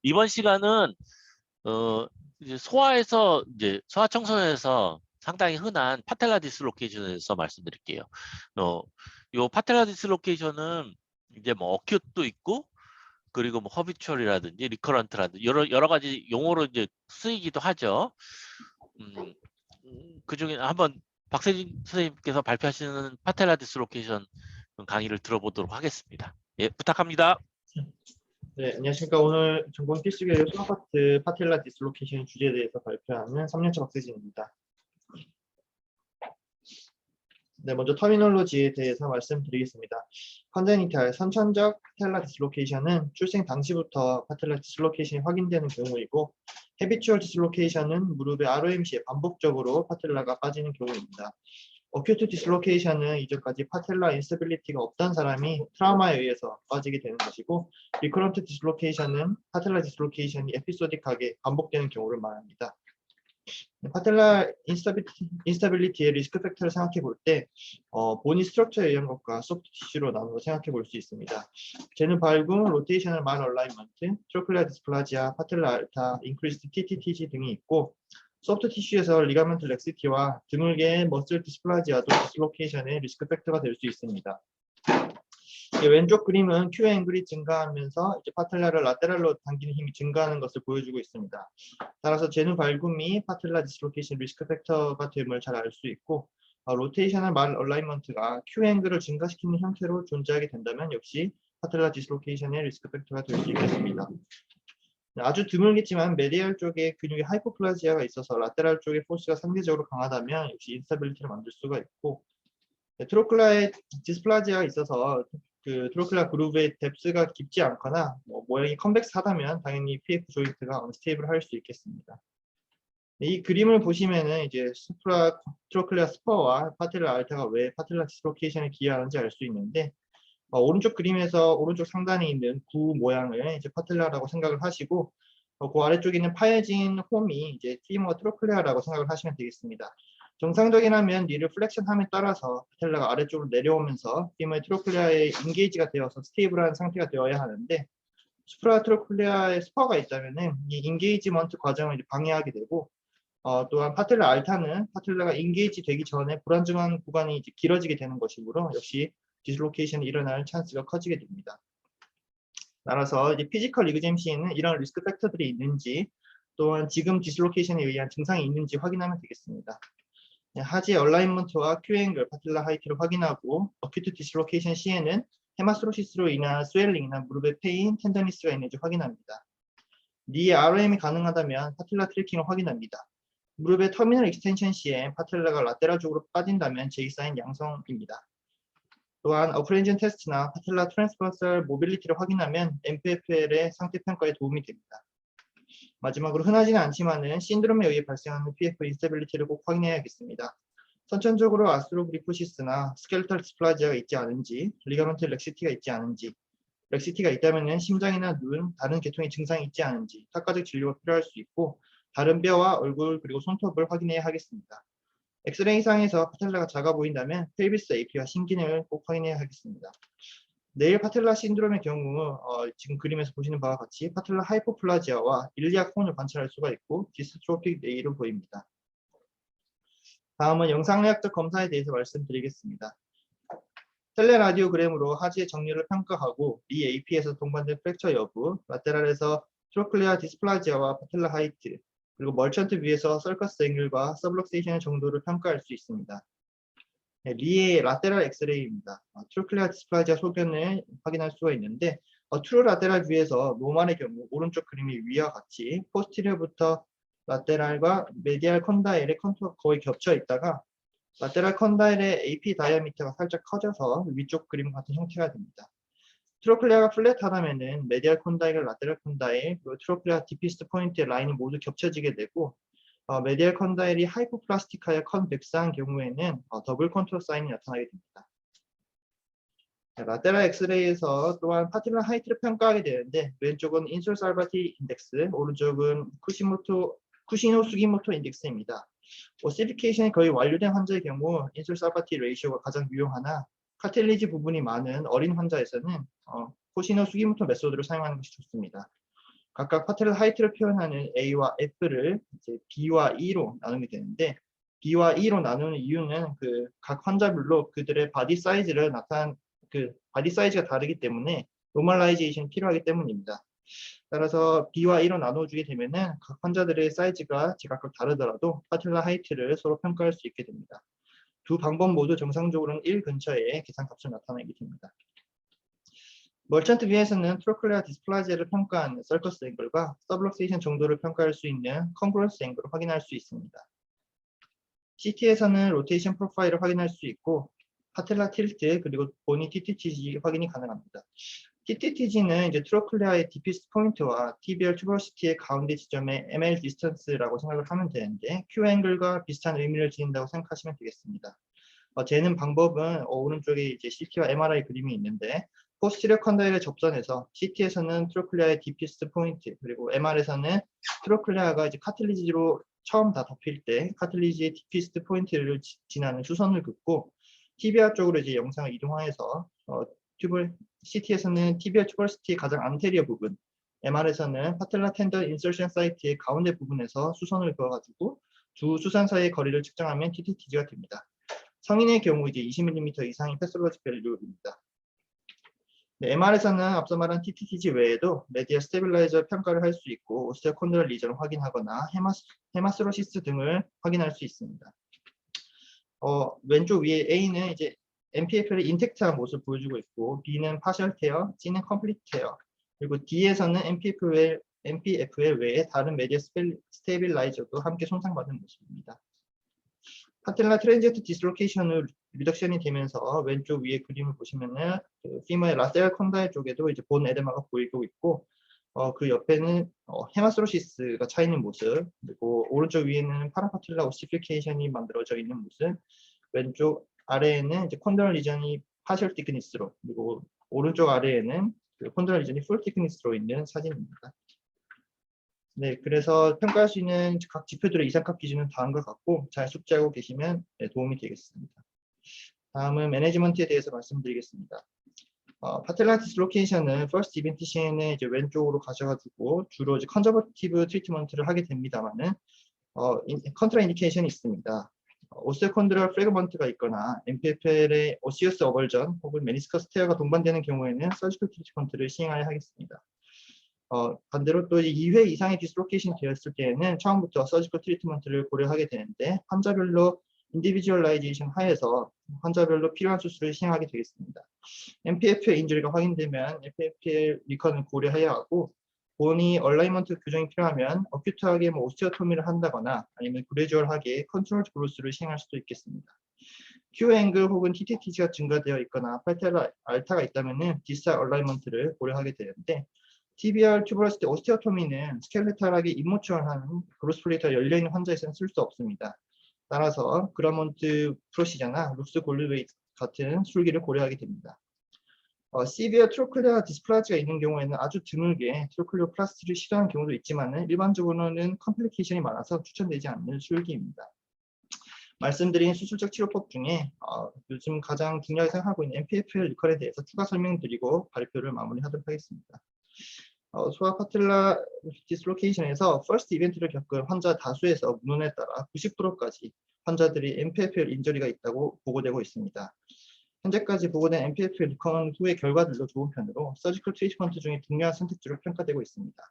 이번 시간은 이제 소아 청소년에서 상당히 흔한 파텔라 디스로케이션에 대해서 말씀드릴게요. 요 파텔라 디스로케이션은 이제 뭐 어큐트도 있고, 그리고 뭐 허비추얼이라든지 리커런트라든지 여러 가지 용어로 이제 쓰이기도 하죠. 그 중에 한번 박세진 선생님께서 발표하시는 파텔라 디스로케이션 강의를 들어보도록 하겠습니다. 예, 부탁합니다. 네, 안녕하십니까. 오늘 전공 필수교육 수학 파트 파텔라 디스로케이션 주제에 대해서 발표하는 3년차 박세진입니다. 네, 먼저 터미놀로지에 대해서 말씀드리겠습니다. 컨제니탈, 선천적 파텔라 디스로케이션은 출생 당시부터 파텔라 디스로케이션이 확인되는 경우이고, 헤비추얼 디스로케이션은 무릎의 ROMC에 반복적으로 파텔라가 빠지는 경우입니다. 어큐트 디스로케이션은 이전까지 파텔라 인스타빌리티가 없던 사람이 트라우마에 의해서 빠지게 되는 것이고, 리커런트 디스로케이션은 파텔라 디스로케이션이 에피소딕하게 반복되는 경우를 말합니다. 파텔라 인스타빌리티의 리스크 팩터를 생각해 볼 때 보니 스트럭처에 의한 것과 소프트 티슈로 나누어 생각해 볼 수 있습니다. 제는 발굴, 로테이셔널 말 얼라이먼트, 트로클레아 디스플라지아, 파텔라 알타, 인크리스드 TTTG 등이 있고, 소프트 티슈에서 리가멘트 렉시티와 드물게 머슬 디스플라지아도 디스로케이션의 리스크 팩터가 될 수 있습니다. 왼쪽 그림은 Q 앵글이 증가하면서 이제 파텔라를 라테랄로 당기는 힘이 증가하는 것을 보여주고 있습니다. 따라서 제누 발굽이 파텔라 디스로케이션 리스크 팩터가 됨을 잘 알 수 있고, 로테이셔널 말 얼라이먼트가 Q 앵글을 증가시키는 형태로 존재하게 된다면 역시 파텔라 디스로케이션의 리스크 팩터가 될 수 있겠습니다. 아주 드물겠지만 메디얼 쪽에 근육의 하이포플라지아가 있어서 라테랄 쪽의 포스가 상대적으로 강하다면 역시 인스타빌리티를 만들 수가 있고, 트로클라의 디스플라지아가 있어서 그 트로클라 그루브의 뎁스가 깊지 않거나 모양이 컨벡스하다면 당연히 PF 조인트가 언스테이블 할 수 있겠습니다. 이 그림을 보시면은 이제 트로클라 스퍼와 파텔라 알타가 왜 파텔라 디스로케이션에 기여하는지 알 수 있는데, 오른쪽 그림에서 오른쪽 상단에 있는 구 모양을 이제 파텔라라고 생각을 하시고, 그 아래쪽에 있는 파여진 홈이 이제 티모어 트로클레아라고 생각을 하시면 되겠습니다. 정상적이라면 니를 플렉션함에 따라서 파텔라가 아래쪽으로 내려오면서 티모어 트로클레아에 인게이지가 되어서 스테이블한 상태가 되어야 하는데, 수프라 트로클레아에 스퍼가 있다면은 이 인게이지먼트 과정을 방해하게 되고, 또한 파텔라 알타는 파텔라가 인게이지 되기 전에 불안정한 구간이 이제 길어지게 되는 것이므로 역시 디스로케이션이 일어날 찬스가 커지게 됩니다. 따라서 이제 피지컬 리그잼 시에는 이런 리스크 팩터들이 있는지, 또한 지금 디스로케이션에 의한 증상이 있는지 확인하면 되겠습니다. 하지 얼라인먼트와 Q앵글, 파텔라 하이트를 확인하고, 어큐트 디스로케이션 시에는 헤마스로시스로 인한 스웰링이나 무릎의 페인, 텐더니스가 있는지 확인합니다. 니의 ROM이 가능하다면 파텔라 트래킹을 확인합니다. 무릎의 터미널 익스텐션 시에 파텔라가 라테랄 쪽으로 빠진다면 J 사인 양성입니다. 또한 어프렌전 테스트나 파텔라 트랜스버설 모빌리티를 확인하면 MPFL의 상태 평가에 도움이 됩니다. 마지막으로 흔하지는 않지만은 신드롬에 의해 발생하는 PF 인스타빌리티를 꼭 확인해야겠습니다. 선천적으로 아스트로그리포시스나 스켈털 디스플라지아가 있지 않은지, 리가멘트 렉시티가 있지 않은지, 렉시티가 있다면은 심장이나 눈, 다른 계통의 증상이 있지 않은지 타과적 진료가 필요할 수 있고, 다른 뼈와 얼굴 그리고 손톱을 확인해야 하겠습니다. 엑스레이상에서 파텔라가 작아 보인다면 펠비스 AP와 심기능을 꼭 확인해야 하겠습니다. 네일 파텔라 신드롬의 경우 지금 그림에서 보시는 바와 같이 파텔라 하이포플라지아와 일리악 콘을 관찰할 수가 있고 디스트로픽 네일은 보입니다. 다음은 영상의학적 검사에 대해서 말씀드리겠습니다. 텔레라디오그램으로 하지의 정렬을 평가하고 이 AP에서 동반된 프랙처 여부, 라테랄에서 트로클레아 디스플라지아와 파텔라 하이트, 그리고 멀천트 뷰에서 서커스 앵글과 서블럭세이션의 정도를 평가할 수 있습니다. 리의 라테랄 엑스레이입니다. 트로클레아 디스플라지아 소견을 확인할 수가 있는데, 트루 라테랄 뷰에서 노멀의 경우 오른쪽 그림이 위와 같이 포스티리어부터 라테랄과 메디알 컨다일의 컨투어가 거의 겹쳐 있다가 라테랄 컨다일의 AP 다이아미터가 살짝 커져서 위쪽 그림 같은 형태가 됩니다. 트로클레아가 플랫하다면은 메디알 콘다일과 라테랄 콘다일, 그리고 트로클레아 디피스트 포인트의 라인이 모두 겹쳐지게 되고, 메디알 컨다일이 하이포플라스틱하여 컨벡스한 경우에는 더블 컨투어 사인이 나타나게 됩니다. 라테랄 엑스레이에서 또한 파텔라 하이트를 평가하게 되는데, 왼쪽은 인솔 살바티 인덱스, 오른쪽은 쿠시노 수기모토 인덱스입니다. 오시피케이션이 거의 완료된 환자의 경우 인솔 살바티 레이쇼가 가장 유용하나, 카틸리지 부분이 많은 어린 환자에서는 코시노 수기모토 메소드를 사용하는 것이 좋습니다. 각각 파텔라 하이트를 표현하는 A와 F를 이제 B와 E로 나누게 되는데 B와 E로 나누는 이유는 그 각 환자별로 그들의 바디 사이즈를 바디 사이즈가 다르기 때문에 노멀라이제이션이 필요하기 때문입니다. 따라서 B와 E로 나눠주게 되면은 각 환자들의 사이즈가 제각각 다르더라도 파텔라 하이트를 서로 평가할 수 있게 됩니다. 두 방법 모두 정상적으로는 1 근처에 계산값을 나타내게 됩니다. 멀천트 뷰에서는 트로클레아 디스플라지아를 평가하는 서커스 앵글과 서블럭세이션 정도를 평가할 수 있는 컨그런스 앵글을 확인할 수 있습니다. CT에서는 로테이션 프로파일을 확인할 수 있고 파텔라 틸트 그리고 보니 TTTG 확인이 가능합니다. TTTG는 이제 트로클레아의 디피스 포인트와 TBR 튜버시티의 가운데 지점의 ML 디스턴스라고 생각을 하면 되는데 Q 앵글과 비슷한 의미를 지닌다고 생각하시면 되겠습니다. 재는 방법은 오른쪽에 이제 CT와 MRI 그림이 있는데 포스티리어 컨다일의 접선에서 CT에서는 트로클레아의 디피스 포인트 그리고 MR에서는 트로클레아가 이제 카틸리지로 처음 다 덮일 때 카틸리지의 디피스트 포인트를 지나는 수선을 긋고 TBR 쪽으로 이제 영상을 이동하여서 CT에서는 TBR 튜버시티의 가장 안테리어 부분, MR에서는 파텔라 텐더 인서션 사이트의 가운데 부분에서 수선을 그어가지고 두 수선 사이의 거리를 측정하면 TTTG가 됩니다. 성인의 경우 이제 20mm 이상이 패솔로지 밸류입니다. 네, MR에서는 앞서 말한 TTTG 외에도 메디아 스테빌라이저 평가를 할 수 있고 오스테오콘드럴 리전을 확인하거나 헤마스로시스 등을 확인할 수 있습니다. 왼쪽 위에 A는 이제 MPFL의 인텍트한 모습을 보여주고 있고 B는 파셜 테어, C는 컴플리트 테어, 그리고 D에서는 MPFL 외에 다른 메디아 스테빌라이저도 함께 손상받은 모습입니다. 파텔라 트랜지트 디스로케이션을 리덕션이 되면서 왼쪽 위에 그림을 보시면은 그 피머의 라셀 컨다일 쪽에도 이제 본 에데마가 보이고 있고 그 옆에는 헤마스로시스가 차 있는 모습, 그리고 오른쪽 위에는 파라파텔라 오시피케이션이 만들어져 있는 모습, 왼쪽 아래에는 이제 콘드럴 리전이 파셜 티크니스로, 그리고 오른쪽 아래에는 그 콘드럴 리전이 풀 티크니스로 있는 사진입니다. 네, 그래서 평가할 수 있는 각 지표들의 이상값 기준은 다음과 같고 잘 숙지하고 계시면 도움이 되겠습니다. 다음은 매니지먼트에 대해서 말씀드리겠습니다. 파텔라 디스로케이션은 퍼스트 이벤트 시에는 이제 왼쪽으로 가셔가지고 주로 이제 컨저버티브 트리트먼트를 하게 됩니다만은 컨트라 인디케이션이 있습니다. 오스테오콘드럴 프래그먼트가 있거나 MPFL의 오시우스 어벌전 혹은 메니스커스 테어가 동반되는 경우에는 서지컬 트리트먼트를 시행하여야 하겠습니다. 반대로 또 2회 이상의 디스로케이션이 되었을 때에는 처음부터 서지컬 트리트먼트를 고려하게 되는데 환자별로 인디비주얼라이제이션 하에서 환자별로 필요한 수술을 시행하게 되겠습니다. MPFL 인저리가 확인되면 MPFL 리컨을 고려해야 하고 본이 얼라이먼트 교정이 필요하면 어큐트하게 오스테오토미를 한다거나 아니면 그레주얼하게 컨트롤 브루스를 시행할 수도 있겠습니다. Q 앵글 혹은 TTTG가 증가되어 있거나 파텔라 알타가 있다면 디스탈 얼라이먼트를 고려하게 되는데 TBR 튜버러시티 오스테오토미는 스켈레탈하게 임모추얼한 그로스플레이터가 열려있는 환자에서는 쓸 수 없습니다. 따라서 그라몬트 프로시저나 룩스 골드웨이 같은 술기를 고려하게 됩니다. 시비어 트로클레아 디스플라지가 있는 경우에는 아주 드물게 트로클레오 플라스티를 시도하는 경우도 있지만 일반적으로는 컴플리케이션이 많아서 추천되지 않는 술기입니다. 말씀드린 수술적 치료법 중에 요즘 가장 중요하게 생각하고 있는 MPFL 리컨에 대해서 추가 설명드리고 발표를 마무리하도록 하겠습니다. 소아 파텔라 디스로케이션에서 퍼스트 이벤트를 겪은 환자 다수에서 문헌에 따라 90%까지 환자들이 MPFL 인저리가 있다고 보고되고 있습니다. 현재까지 보고된 MPFL 리컨 후의 결과들도 좋은 편으로 서지컬 트리트먼트 중에 중요한 선택지로 평가되고 있습니다.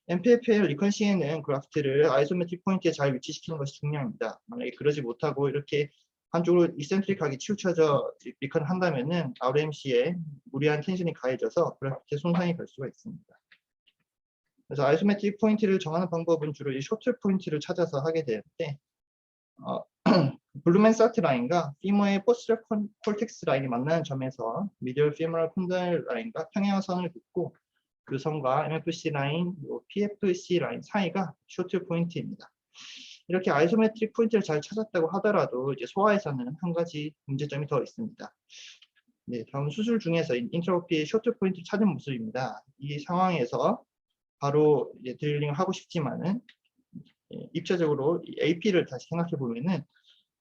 MPFL 리컨 시에는 그라프트를 아이소메트릭 포인트에 잘 위치시키는 것이 중요합니다. 만약에 그러지 못하고 이렇게 한쪽으로 이센트릭하게 치우쳐져 리컨을 한다면은 RMC에 무리한 텐션이 가해져서 그라프트에 손상이 갈 수가 있습니다. 그래서 아이소메트릭 포인트를 정하는 방법은 주로 이 쇼트 포인트를 찾아서 하게 되는데 블루맨 사트 라인과 피머의 포스처 콜텍스 라인이 만나는 점에서 미디얼 피머럴 콘달 라인과 평행선을 긋고 그 선과 MFC 라인, PFC 라인 사이가 쇼트 포인트입니다. 이렇게 아이소메트릭 포인트를 잘 찾았다고 하더라도 이제 소아에서는 한 가지 문제점이 더 있습니다. 네, 다음 수술 중에서 인트로피의 쇼트 포인트를 찾은 모습입니다. 이 상황에서 바로 이제 드릴링을 하고 싶지만은 입체적으로 AP를 다시 생각해 보면은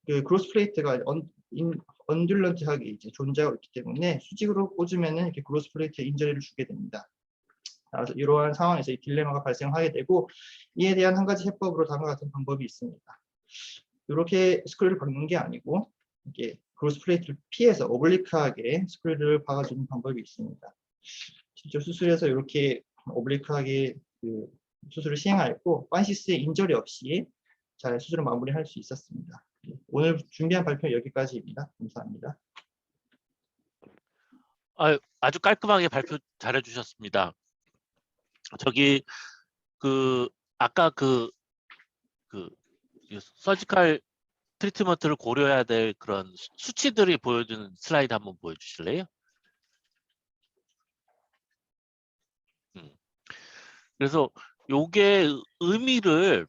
그 그로스 플레이트가 언듈런트하게 이제 존재하고 있기 때문에 수직으로 꽂으면은 이렇게 그로스 플레이트에 인저리를 주게 됩니다. 이러한 상황에서 이 딜레마가 발생하게 되고 이에 대한 한 가지 해법으로 다음과 같은 방법이 있습니다. 이렇게 스크류를 박는 게 아니고 이렇게 크로스 플레이트를 피해서 오블리크하게 스크류를 박아주는 방법이 있습니다. 직접 수술해서 이렇게 오블리크하게 그 수술을 시행하였고 판시스의 인절이 없이 잘 수술을 마무리할 수 있었습니다. 오늘 준비한 발표 여기까지입니다. 감사합니다. 아주 깔끔하게 발표 잘해 주셨습니다. 저기 아까 서지컬 트리트먼트를 고려해야 될 그런 수치들이 보여주는 슬라이드 한번 보여주실래요? 그래서 요게 의미를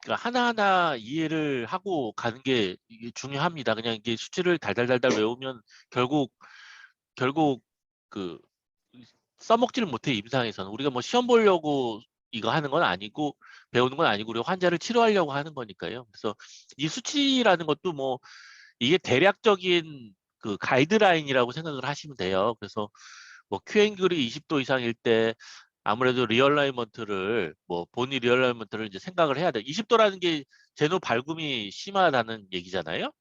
하나하나 이해를 하고 가는 게 이게 중요합니다. 그냥 이게 수치를 달달달달 외우면 결국 써먹지를 못해. 임상에서는 우리가 뭐 시험 보려고 이거 하는 건 아니고 배우는 건 아니고 우리가 환자를 치료하려고 하는 거니까요. 그래서 이 수치라는 것도 뭐 이게 대략적인 그 가이드라인이라고 생각을 하시면 돼요. 그래서 뭐 Q앵글이 20도 이상일 때 아무래도 리얼라이먼트를 본의 리얼라이먼트를 이제 생각을 해야 돼. 20도라는 게 제노 발굼이 심하다는 얘기잖아요.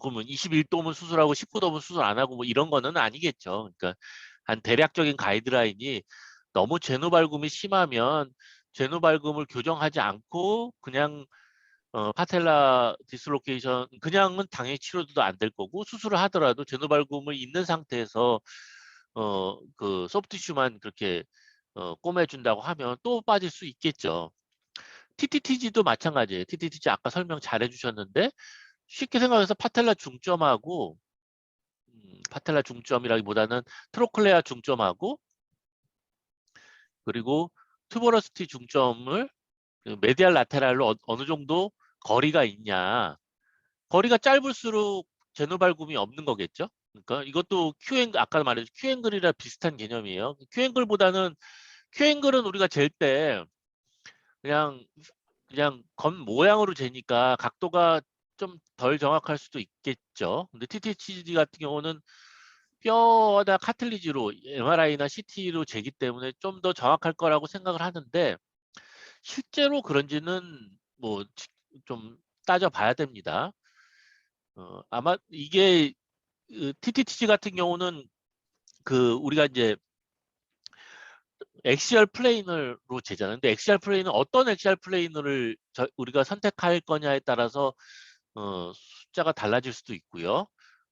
그러면 21도면 수술하고 19도면 수술 안 하고 뭐 이런 거는 아니겠죠. 그러니까 한 대략적인 가이드라인이 너무 제노 발굼이 심하면 제노 발굼을 교정하지 않고 그냥 파텔라 디슬로케이션 그냥은 당연히 치료도 안 될 거고 수술을 하더라도 제노 발굼을 있는 상태에서 그 소프티슈만 그렇게 꼬매준다고 하면 또 빠질 수 있겠죠. TTTG도 마찬가지예요. TTTG 아까 설명 잘 해주셨는데 쉽게 생각해서 파텔라 중점하고 파텔라 중점이라기보다는 트로클레아 중점하고 그리고 투버러시티 중점을 메디알 라테랄로 어느 정도 거리가 있냐. 거리가 짧을수록 제노발굼이 없는 거겠죠. 그러니까 이것도 Q앵글 아까 말했죠. Q앵글이랑 비슷한 개념이에요. Q앵글은 우리가 잴 때 그냥 건 모양으로 재니까 각도가 좀 덜 정확할 수도 있겠죠. 근데 TTCD 같은 경우는 뼈나 카틀리지로 MRI나 CT로 재기 때문에 좀 더 정확할 거라고 생각을 하는데 실제로 그런지는 뭐 좀 따져봐야 됩니다. 아마 이게 TTTG 같은 경우는 우리가 이제 엑시얼 플레인으로 재잖아요. 근데 엑시얼 플레인은 어떤 엑시얼 플레인을 우리가 선택할 거냐에 따라서 숫자가 달라질 수도 있고요.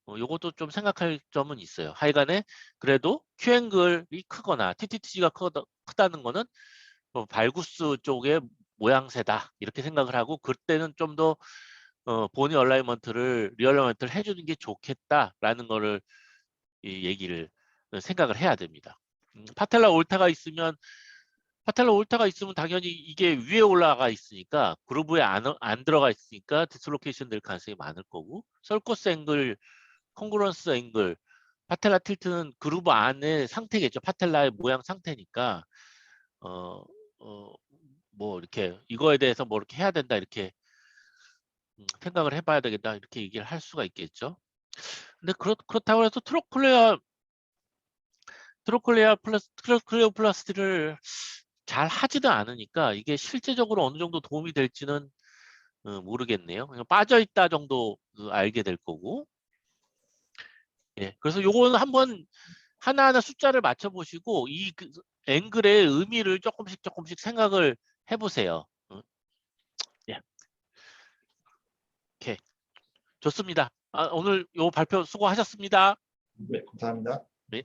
요것도 좀 생각할 점은 있어요. 하여간에 그래도 Q앵글이 크거나 TTTG가 크다는 거는 발구스 쪽의 모양새다 이렇게 생각을 하고 그때는 좀 더 보니 얼라이먼트를 리얼라이먼트를 해주는 게 좋겠다라는 거를 얘기를 생각을 해야 됩니다. 파텔라 올타가 있으면 당연히 이게 위에 올라가 있으니까 그루브에 안 들어가 있으니까 디슬로케이션 될 가능성이 많을 거고 설코스 앵글, 콩그런스 앵글, 파텔라 틸트는 그루브 안의 상태겠죠. 파텔라의 모양 상태니까 어, 뭐 이렇게 이거에 대해서 뭐 이렇게 해야 된다 이렇게 생각을 해봐야 되겠다 이렇게 얘기를 할 수가 있겠죠. 근데 그렇다고 해서 트로클레오플라스티를 잘 하지도 않으니까 이게 실제적으로 어느 정도 도움이 될지는 모르겠네요. 그냥 빠져있다 정도 알게 될 거고. 예, 그래서 요거는 한번 하나하나 숫자를 맞춰보시고 앵글의 의미를 조금씩 생각을 해보세요. 예, 오케이. 좋습니다. 오늘 요 발표 수고하셨습니다. 네, 감사합니다. 네.